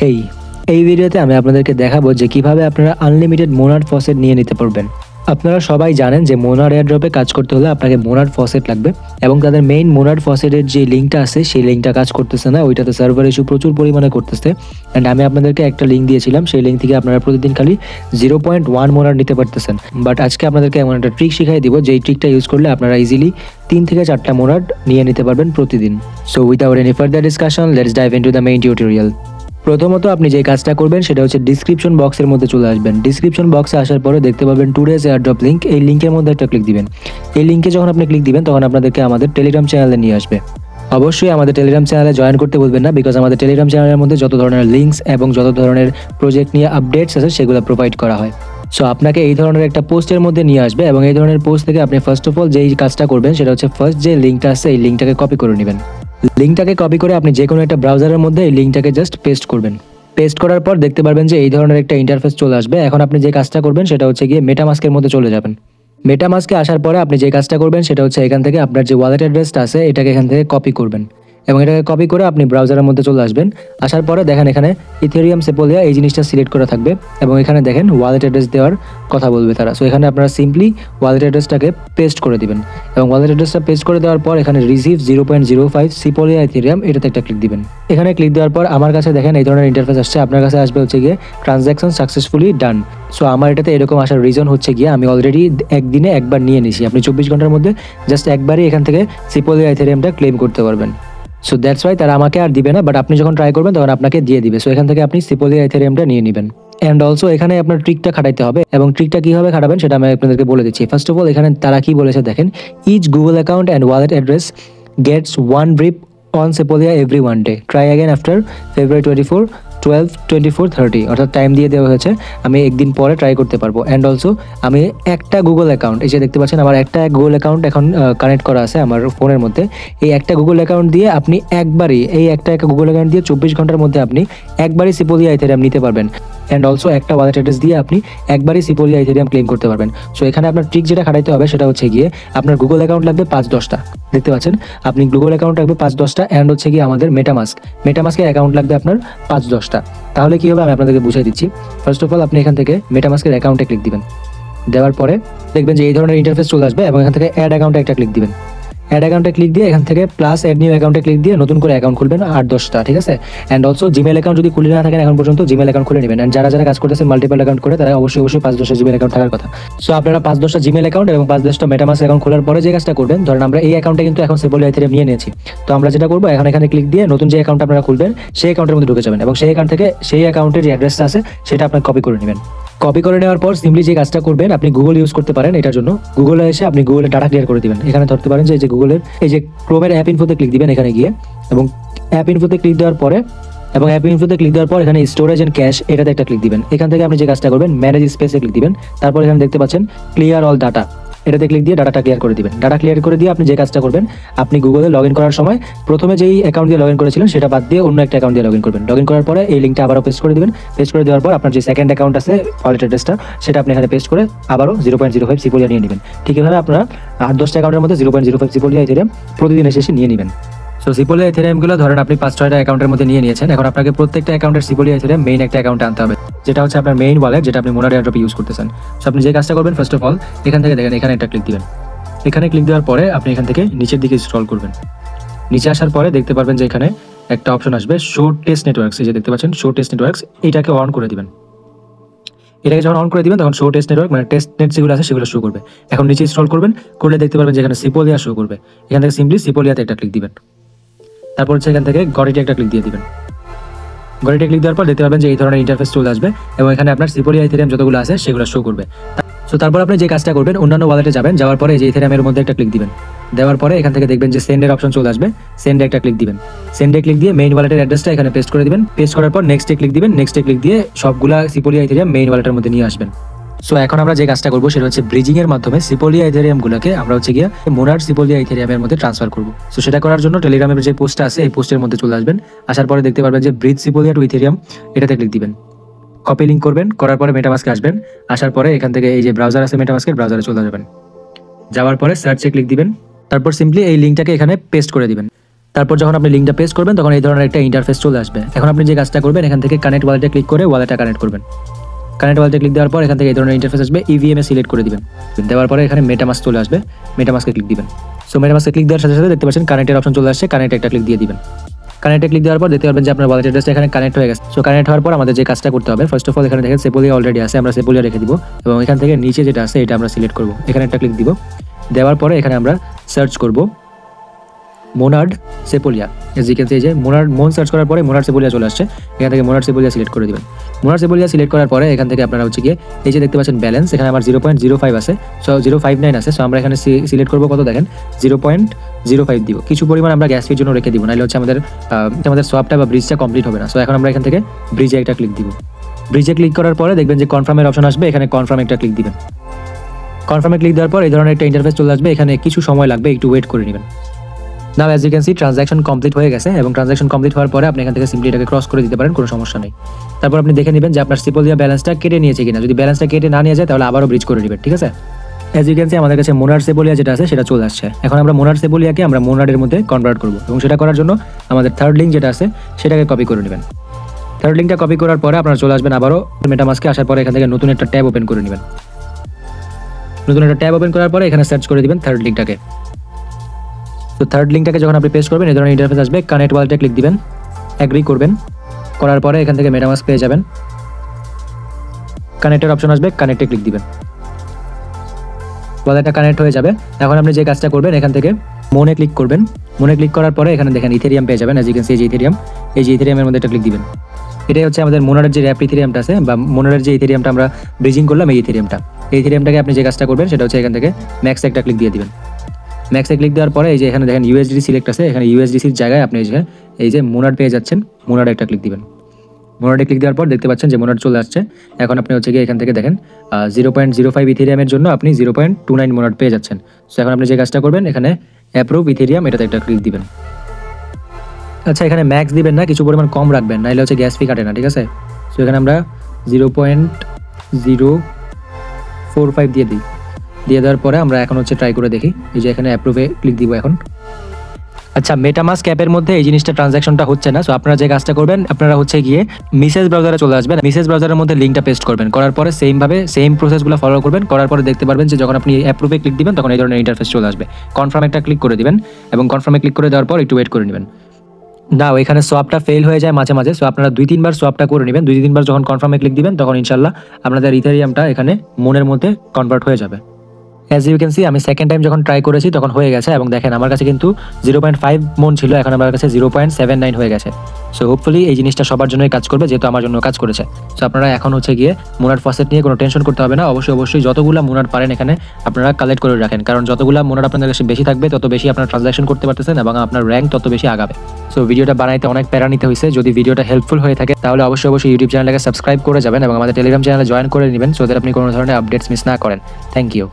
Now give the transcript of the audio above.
হেই, এই ভিডিওতে আমি আপনাদেরকে দেখাবো যে কিভাবে আপনারা আনলিমিটেড মোনাড ফসেট নিয়ে নিতে পারবেন। আপনারা সবাই জানেন যে মোনাড এয়ারড্রপে কাজ করতে হলে আপনাকে মোনাড ফসেট লাগবে এবং তাদের মেইন মোনাড ফসেটের যে লিঙ্কটা আছে সেই লিঙ্কটা কাজ করতেছে না, ওইটাতে সার্ভার ইস্যু প্রচুর পরিমাণে করতেছে। অ্যান্ড আমি আপনাদেরকে একটা লিঙ্ক দিয়েছিলাম, সেই লিঙ্ক থেকে আপনারা প্রতিদিন খালি 0.1 মোনাড নিতে পারতেছেন। বাট আজকে আপনাদেরকে এমন একটা ট্রিক শিখাই দিব যেই ট্রিকটা ইউজ করলে আপনারা ইজিলি 3 থেকে 4টা মোনাড নিয়ে নিতে পারবেন প্রতিদিন। So without any further discussion, let's dive into the main tutorial. প্রথমত আপনি যে কাজটা করবেন সেটা হচ্ছে ডিসক্রিপশন বক্সের মধ্যে চলে আসবেন। ডিসক্রিপশন বক্সে আসার পরে দেখতে পাবেন টুডেজ এয়ারড্রপ লিঙ্ক, এই লিঙ্কের মধ্যে একটা ক্লিক দিবেন। এই লিঙ্কে যখন আপনি ক্লিক দিবেন তখন আপনাদেরকে আমাদের টেলিগ্রাম চ্যানেলে নিয়ে আসবে। অবশ্যই আমাদের টেলিগ্রাম চ্যানেলে জয়েন করতে বলবেন না, বিকজ আমাদের টেলিগ্রাম চ্যানেলের মধ্যে যত ধরনের লিঙ্কস এবং যত ধরনের প্রজেক্ট নিয়ে আপডেটস আছে সেগুলো প্রোভাইড করা হয়। সো আপনাকে এই ধরনের একটা পোস্টের মধ্যে নিয়ে আসবে এবং এই ধরনের পোস্ট থেকে আপনি ফার্স্ট অফ অল যেই কাজটা করবেন সেটা হচ্ছে ফার্স্ট যে লিঙ্কটা আছে এই লিঙ্কটাকে কপি করে নেবেন। লিঙ্কটাকে কপি করে আপনি যে কোনো একটা ব্রাউজারের মধ্যে এই লিঙ্কটাকে জাস্ট পেস্ট করবেন। পেস্ট করার পর দেখতে পারবেন যে এই ধরনের একটা ইন্টারফেস চলে আসবে। এখন আপনি যে কাজটা করবেন সেটা হচ্ছে গিয়ে মেটামাস্কের মধ্যে চলে যাবেন। মেটামাস্কে আসার পরে আপনি যে কাজটা করবেন সেটা হচ্ছে এখান থেকে আপনার যে ওয়ালেট অ্যাড্রেসটা আছে এটাকে এখান থেকে কপি করবেন এবং এটাকে কপি করে আপনি ব্রাউজারের মধ্যে চলে আসবেন। আসার পরে দেখেন এখানে ইথেরিয়াম সেপোলিয়া এই জিনিসটা সিলেক্ট করা থাকবে এবং এখানে দেখেন ওয়ালেট অ্যাড্রেস দেওয়ার কথা বলবে তারা। সো এখানে আপনারা সিম্পলি ওয়ালেট অ্যাড্রেসটাকে পেস্ট করে দিবেন এবং ওয়ালেট অ্যাড্রেসটা পেস্ট করে দেওয়ার পর এখানে রিসিভ 0.05 সিপোলিয়া ইথেরিয়াম এটাতে একটা ক্লিক দিবেন। এখানে ক্লিক দেওয়ার পর আমার কাছে দেখেন এই ধরনের ইন্টারফেস আসছে। আপনার কাছে আসবে হচ্ছে গিয়ে ট্রানজ্যাকশন সাকসেসফুলি ডান। সো আমার এটাতে এরকম আসার রিজন হচ্ছে গিয়ে আমি অলরেডি একদিনে একবার নিয়ে নিছি। আপনি 24 ঘন্টার মধ্যে জাস্ট একবারই এখান থেকে সিপোলিয়া ইথেরিয়ামটা ক্লেম করতে পারবেন। সো দ্যাটস ওয়াই তারা আমাকে আর দিবে না, বাট আপনি যখন ট্রাই করবেন তখন আপনাকে দিয়ে দিবে। সো এখান থেকে আপনি সিপোলিয়া ইথেরিয়ামটা নিয়ে নেবেন। অ্যান্ড অলসো এখানে আপনার ট্রিকটা খাটাইতে হবে এবং ট্রিকটা কীভাবে খাটাবেন সেটা আমি আপনাদেরকে বলে দিচ্ছি। ফার্স্ট অফ অল এখানে তারা কি বলেছে দেখেন, each Google account and wallet address gets 1 drip on Sepolia every 1 day, try again after February 24, 12, 24, 30, অর্থাৎ টাইম দিয়ে দেওয়া হয়েছে, আমি একদিন পরে ট্রাই করতে পারবো। অ্যান্ড অলসো আমি একটা গুগল অ্যাকাউন্ট, এই যে দেখতে পাচ্ছেন আমার একটা গুগল অ্যাকাউন্ট এখন কানেক্ট করা আছে আমার ফোনের মধ্যে। এই একটা গুগল অ্যাকাউন্ট দিয়ে আপনি একবারই এই একটা গুগল অ্যাকাউন্ট দিয়ে 24 ঘন্টার মধ্যে আপনি একবারই সিপোলিয়া ইথেরিয়াম নিতে পারবেন। অ্যান্ড অলসো একটা ওয়ালেট অ্যাড্রেস দিয়ে আপনি একবারই সিপোলিয়া ইথেরিয়াম ক্লেম করতে পারবেন। সো এখানে আপনার ট্রিক যেটা খাটাইতে হবে সেটা হচ্ছে গিয়ে আপনার গুগল অ্যাকাউন্ট লাগবে 5-10টা, দেখতে পাচ্ছেন আপনি গুগল অ্যাকাউন্ট লাগবে 5-10টা। অ্যান্ড হচ্ছে গিয়ে আমাদের মেটামাস্কের অ্যাকাউন্ট লাগবে আপনার 5-10টা। তাহলে কি হবে আমি আপনাদেরকে বুঝিয়ে দিচ্ছি। ফার্স্ট অফ অল আপনি এখান থেকে মেটামাস্কের অ্যাকাউন্টে ক্লিক দিবেন। দেওয়ার পরে দেখবেন যে এই ধরনের ইন্টারফেস চলে আসবে এবং এখান থেকে অ্যাড অ্যাকাউন্টে একটা ক্লিক দিবেন। অ্যাড অ্যাকাউন্টে ক্লিক দিয়ে এখান থেকে প্লাস অ্যাড নিউ অ্যাকাউন্টে ক্লিক দিয়ে নতুন করে অ্যাকাউন্ট খুলবেন 8-10টা, ঠিক আছে। অ্যান্ড অলসো জিমেল অ্যাকাউন্ট যদি খুলে না থাকেন এখন পর্যন্ত জিমেল অ্যাকাউন্ট খুলে নেবেন। অ্যান্ড যারা যারা কাজ করতেছেন মাল্টিপল অ্যাকাউন্ট করে তারা অবশ্যই 5-10টা জিমেল অ্যাকাউন্ট থাকার কথা। সো আপনারা 5-10টা জিমেল অ্যাকাউন্ট এবং 5-10টা মেটামাস্ক অ্যাকাউন্ট খোলার পরে যে কাজটা করবেন, ধরেন আমরা এই অ্যাকাউন্টে কিন্তু এখন সিপোলিয়া ইথেরিয়াম নিয়ে নিয়েছি, তো আমরা যেটা করবো এখন এখানে ক্লিক দিয়ে নতুন যে অ্যাকাউন্ট আপনারা খুলবেন সেই অ্যাকাউন্টের মধ্যে ঢুকে যাবেন এবং সেই অ্যাকাউন্ট থেকে সেই অ্যাকাউন্টের যে অ্যাড্রেসটা আছে সেটা আপনার কপি করে নেবেন। কপি করে নেওয়ার পর সিম্পলি যে কাজটা করবেন, আপনি গুগল ইউজ করতে পারেন এটার জন্য। গুগলে এসে আপনি গুগলের ডাটা ক্লিয়ার করে দিবেন। এখানে ধরতে পারেন যে গুগলের এই যে ক্রোমের অ্যাপ ইনফোতে ক্লিক দিবেন এখানে গিয়ে এবং অ্যাপ ইনফোতে ক্লিক দেওয়ার পরে এখানে স্টোরেজ এন্ড ক্যাশ এটাতে একটা ক্লিক দিবেন। এখান থেকে আপনি যে কাজটা করবেন ম্যানেজ স্পেসে ক্লিক দিবেন। তারপর এখানে দেখতে পাচ্ছেন ক্লিয়ার অল ডাটা, এটাতে ক্লিক দিয়ে ডাটাটা ক্লিয়ার করে দিবেন। ডাটা ক্লিয়ার করে দিয়ে আপনি যে কাজটা করবেন, আপনি গুগলে লগ ইন করার সময় প্রথমে যেই অ্যাকাউন্ট দিয়ে লগ ইন করেছিলেন সেটা বাদ দিয়ে অন্য একটা অ্যাকাউন্ট দিয়ে লগ ইন করবেন। লগ ইন করার পরে এই লিঙ্কটা আবারও পেস্ট করে দিবেন। পেস্ট করে দেওয়ার পর আপনার যে সেকেন্ড অ্যাকাউন্ট আছে ওয়ালেট অ্যাড্রেসটা সেটা আপনি এখানে পেস্ট করে আবারও 0.05 সিপোলিয়া নিয়ে নেবেন। ঠিক এভাবে আপনারা 8-10টা অ্যাকাউন্টের মধ্যে 0.05 সিপোলিয়া ইথেরিয়াম প্রতিদিন এসে নিয়ে নেবেন। সো সিপোলিয়া ইথেরিয়ামগুলো ধরেন আপনি 5-6টা অ্যাকাউন্টের মধ্যে নিয়ে নিয়েছেন। এখন আপনাকে প্রত্যেকটা অ্যাকাউন্টের সিপোলিয়া ইথেরিয়াম মেইন একটা অ্যাকাউন্টে আনতে হবে, যেটা হচ্ছে আপনার মেইন ওয়ালেট, যেটা আপনি মোনাড এয়ারড্রপে ইউজ করতেছেন। সো আপনি যে কাজটা করবেন ফার্স্ট অফ অল এখান থেকে দেখেন এখানে একটা ক্লিক দিবেন। এখানে ক্লিক দেওয়ার পরে আপনি এখান থেকে নিচের দিকে স্ক্রল করবেন। নিচে আসার পরে দেখতে পারবেন যে এখানে একটা অপশন আসবে শো টেস্ট নেটওয়ার্কস, এই যে দেখতে পাচ্ছেন শো টেস্ট নেটওয়ার্কস, এটাকে অন করে দিবেন। এটাকে যখন অন করে দিবেন তখন শো টেস্ট নেটওয়ার্ক মানে টেস্ট নেট যেগুলো আছে সেগুলো শো করবে। এখন নিচে স্ক্রল করবেন, করলে দেখতে পারবেন যে এখানে সিপোলিয়া শো করবে। এখান থেকে সিম্পলি সিপোলিয়াতে একটা ক্লিক দিবেন। তারপর হচ্ছে এখান থেকে গড়িতে একটা ক্লিক দিয়ে দিবেন। গড়িতে ক্লিক দেওয়ার পর দেখতে পাবেন যে এই ধরনের ইন্টারফেস চলে আসবে এবং এখানে আপনার সিপোলিয়া ইথেরিয়াম যতগুলো আছে সেগুলো শো করবে। সো তারপর আপনি যে কাজটা করবেন অন্যান্য ওয়ালেটে যাবেন, যাওয়ার পরে এই যে ইথেরিয়ামের মধ্যে একটা ক্লিক দিবেন। দেওয়ার পরে এখান থেকে দেখবেন যে সেন্ডের অপশন চলে আসবে, সেন্ডে একটা ক্লিক দিবেন। সেন্ডে ক্লিক দিয়ে মেইন ওয়ালেটের অ্যাড্রেসটা এখানে পেস্ট করে দিবেন। পেস্ট করার পর নেক্সটে ক্লিক দিবেন। নেক্সটে ক্লিক দিয়ে সবগুলা সিপোলিয়া ইথেরিয়াম মেইন ওয়ালেটের মধ্যে নিয়ে আসবেন। সো এখন আমরা যে কাজটা করবো সেটা হচ্ছে ব্রিজিং এর মাধ্যমে সিপোলিয়া ইথেরিয়ামগুলোকে আমরা হচ্ছে গিয়ে মোনাড সিপোলিয়া ইথেরিয়ামের মধ্যে ট্রান্সফার করবো। সো সেটা করার জন্য টেলিগ্রামের যে পোস্টটা আছে এই পোস্টের মধ্যে চলে আসবেন। আসার পরে দেখতে পারবেন যে ব্রিজ সিপোলিয়া টু ইথেরিয়াম এটাতে ক্লিক দিবেন। কপি লিঙ্ক করবেন, করার পরে মেটামাস্কে আসবেন। আসার পরে এখান থেকে এই যে ব্রাউজার আছে মেটামাস্কের ব্রাউজারে চলে যাবেন। যাওয়ার পরে সার্চে ক্লিক দিবেন। তারপর সিম্পলি এই লিঙ্কটাকে এখানে পেস্ট করে দিবেন। তারপর যখন আপনি লিঙ্কটা পেস্ট করবেন তখন এই ধরনের একটা ইন্টারফেস চলে আসবে। এখন আপনি যে কাজটা করবেন এখান থেকে কানেক্ট ওয়ালেটে ক্লিক করে ওয়ালেটটা কানেক্ট করবেন। কানেক্ট ওয়ালেটে ক্লিক দেওয়ার পর এখান থেকে এই ধরনের ইন্টারফেস আসবে, ইভিএম এ সিলেক্ট করে দিবেন। দেওয়ার পরে এখানে মেটামাস্ক চলে আসবে, মেটামাস্কে ক্লিক দিবেন। সো মেটামাস্কে ক্লিক দেওয়ার সাথে সাথে দেখতে পাচ্ছেন কানেক্টের অপশন চলে আসছে, কানেক্টে একটা ক্লিক দিয়ে দিবেন। কানেক্টে ক্লিক দেওয়ার পর দেখতে পারবেন যে আপনার ওয়ালেট অ্যাড্রেসটা এখানে কানেক্ট হয়ে গেছে। সো কানেক্ট হওয়ার পর আমাদের যে কাজটা করতে হবে, ফার্স্ট অফ অল এখানে দেখেন সেপোলিয়া অলরেডি আছে, আমরা সেপোলিয়া রেখে দিব এবং এখান থেকে নিচে যেটা আছে এটা আমরা সিলেক্ট করব। এখানে একটা ক্লিক দিব, দেওয়ার পরে এখানে আমরা সার্চ করব Monad Sepolia. As you can see যে মোন সার্চ করার পরে মোনার্ড সেপোলিয়া চলে আসছে, এখান থেকে মোনার্ড সেপোলিয়া সিলেক্ট করে দিবেন। মোনার্ড সেপোলিয়া সিলেক্ট করার পরে এখান থেকে আপনারা হচ্ছে গিয়ে এই যে দেখতে পাচ্ছেন ব্যালেন্স, এখানে আমার 0.05 আছে, সো 059 আছে। সো আমরা এখানে সিলেক্ট করবো কত দেখেন 0.05 দিব। কিছু পরিমাণ আমরা গ্যাস ফির জন্য রেখে দিব, নাহলে হচ্ছে আমাদের সোয়াপটা বা ব্রিজটা কমপ্লিট হবে না। সো এখন আমরা এখান থেকে ব্রিজে একটা ক্লিক দিব। ব্রিজে ক্লিক করার পরে দেখবেন যে কনফার্মের অপশন আসবে, এখানে কনফার্ম একটা ক্লিক দিবেন। কনফার্মে ক্লিক দেওয়ার পর এই ধরনের একটা ইন্টারফেস চলে আসবে, এখানে কিছু সময় লাগবে, একটু ওয়েট করে নেবেন। Now as you can see transaction complete হয়ে গেছে এবং ট্রানজাকশন কমপ্লিট হওয়ার পরে আপনি এখান থেকে সিম্পলি এটাকে ক্রস করে দিতে পারেন, কোনো সমস্যা নেই। তারপর আপনি দেখে নেবেন যে আপনার সেপোলিয়া ব্যালেন্সটা কেটে নিয়েছে কিনা। যদি ব্যালেন্সটা কেটে না নিয়ে যায় তাহলে আবারও ব্রিজ করে নেবেন, ঠিক আছে। অ্যাজ ইউ ক্যান সি আমাদের কাছে মোনার্ড সেপোলিয়া যেটা আছে সেটা চলে আসছে। এখন আমরা মোনার্ড সেপোলিয়াকে আমরা মোনার্ডের মধ্যে কনভার্ট করব এবং সেটা করার জন্য আমাদের থার্ড লিঙ্ক যেটা আছে সেটাকে কপি করে নেবেন। থার্ড লিঙ্কটা কপি করার পরে আপনারা চলে আসবেন আবারও মেটামাস্কে, আসার পরে এখান থেকে নতুন একটা ট্যাব ওপেন করে নেবেন। নতুন একটা ট্যাব ওপেন করার পরে এখানে সার্চ করে দিবেন থার্ড লিঙ্কটাকে। তো থার্ড লিঙ্কটাকে যখন আপনি পেস্ট করবেন এই ধরনের ইন্টারফেস আসবে, কানেক্ট ওয়ালেটে ক্লিক দিবেন, অ্যাগ্রি করবেন। করার পরে এখান থেকে মেটামাস্ক পেয়ে যাবেন, কানেক্টের অপশন আসবে, কানেক্টে ক্লিক দিবেন। ওয়ালেটটা কানেক্ট হয়ে যাবে। এখন আপনি যে কাজটা করবেন এখান থেকে মনে ক্লিক করবেন। মনে ক্লিক করার পরে এখানে দেখেন ইথেরিয়াম পেয়ে যাবেন, অ্যাজ ইউ ক্যান সি এই যে ইথেরিয়ামের মধ্যে একটা ক্লিক দিবেন। এটাই হচ্ছে আমাদের মোনার্ডের যে র্যাপ ইথেরিয়ামটা আছে বা মোনার্ডের যে ইথেরিয়ামটা আমরা ব্রিজিং করলাম, এই ইথেরিয়ামটাকে আপনি যে কাজটা করবেন সেটা হচ্ছে এখান থেকে ম্যাক্সে একটা ক্লিক দিয়ে দিবেন। ম্যাক্সে ক্লিক দেওয়ার পরে এই যে এখানে দেখেন ইউএসডিসি সিলেক্ট আছে, এখানে ইউএসডিসির জায়গায় আপনি এই যে মোনার্ড পেয়ে যাচ্ছেন, মোনার্ডে একটা ক্লিক দিবেন। মোনার্ডে ক্লিক দেওয়ার পর দেখতে পাচ্ছেন যে মোনার্ড চলে আসছে। এখন আপনি হচ্ছে গিয়ে এখান থেকে দেখেন 0.05 ইথেরিয়ামের জন্য আপনি 0.29 মোনার্ড পেয়ে যাচ্ছেন। সো এখন আপনি যে কাজটা করবেন এখানে অ্যাপ্রুভ ইথেরিয়াম এটাতে একটা ক্লিক দিবেন। আচ্ছা, এখানে ম্যাক্স দিবেন না, কিছু পরিমাণ কম রাখবেন, নাহলে হচ্ছে গ্যাস ফি কাটে না, ঠিক আছে। সো এখানে আমরা 0.045 দিয়ে দিই। দিয়ে দেওয়ার পরে আমরা এখন হচ্ছে ট্রাই করে দেখি, এই যে এখানে অ্যাপ্রুভে ক্লিক দিব এখন। আচ্ছা, মেটামাস্ক অ্যাপের মধ্যে এই জিনিসটা ট্রানজাকশনটা হচ্ছে না। সো আপনারা যে কাজটা করবেন আপনারা হচ্ছে গিয়ে মেসেজ ব্রাউজারে চলে আসবেন, মেসেজ ব্রাউজারের মধ্যে লিঙ্কটা পেস্ট করবেন, করার পরে সেম প্রসেসগুলো ফলো করবেন। করার পরে দেখতে পারবেন যে যখন আপনি অ্যাপ্রুভে ক্লিক দিবেন তখন এই ধরনের ইন্টারফেস চলে আসবে। কনফার্ম একটা ক্লিক করে দিবেন এবং কনফার্মে ক্লিক করে দেওয়ার পর একটু ওয়েট করে নেবেন। নাও এখানে সোয়াপটা ফেল হয়ে যায় মাঝে মাঝে, সো আপনারা 2-3 বার সোয়াপটা করে নেবেন। 2-3 বার যখন কনফার্মে ক্লিক দিবেন তখন ইনশাল্লাহ আপনাদের ইথেরিয়ামটা এখানে মোনের মধ্যে কনভার্ট হয়ে যাবে। অ্যাজ ইউ ক্যান সি আমি সেকেন্ড টাইম যখন ট্রাই করেছি তখন হয়ে গেছে এবং দেখেন আমার কাছে কিন্তু 0.5 মন ছিল, এখন আমার কাছে 0.79 হয়ে গেছে। সো হোপফুলি এই জিনিসটা সবার জন্যই কাজ করবে, যেহেতু আমার জন্য কাজ করেছে। সো আপনারা এখন হচ্ছে গিয়ে মোনার্ড ফসেট নিয়ে কোনো টেনশন করতে হবে না। অবশ্যই যতগুলো মোনার্ড পারেন এখানে আপনারা কালেক্ট করে রাখেন, কারণ যতগুলো মোনার্ড আপনাদের কাছে বেশি থাকবে তত বেশি আপনারা ট্রানজাকশন করতে পারতেছেন এবং আপনার র্যাঙ্ক তত বেশি আগাবে। সো ভিডিওটা বানাইতে অনেক প্যারা নিতে হয়েছে। যদি ভিডিওটা হেল্পফুল হয়ে থাকে তাহলে অবশ্যই ইউটিউব চ্যানেলটাকে সাবস্ক্রাইব করে যাবেন এবং আমাদের টেলিগ্রাম চ্যানেলে জয়েন করে নেবেন, সো দ্যাট আপনি কোনো ধরনের আপডেটস মিস না করেন। Thank you.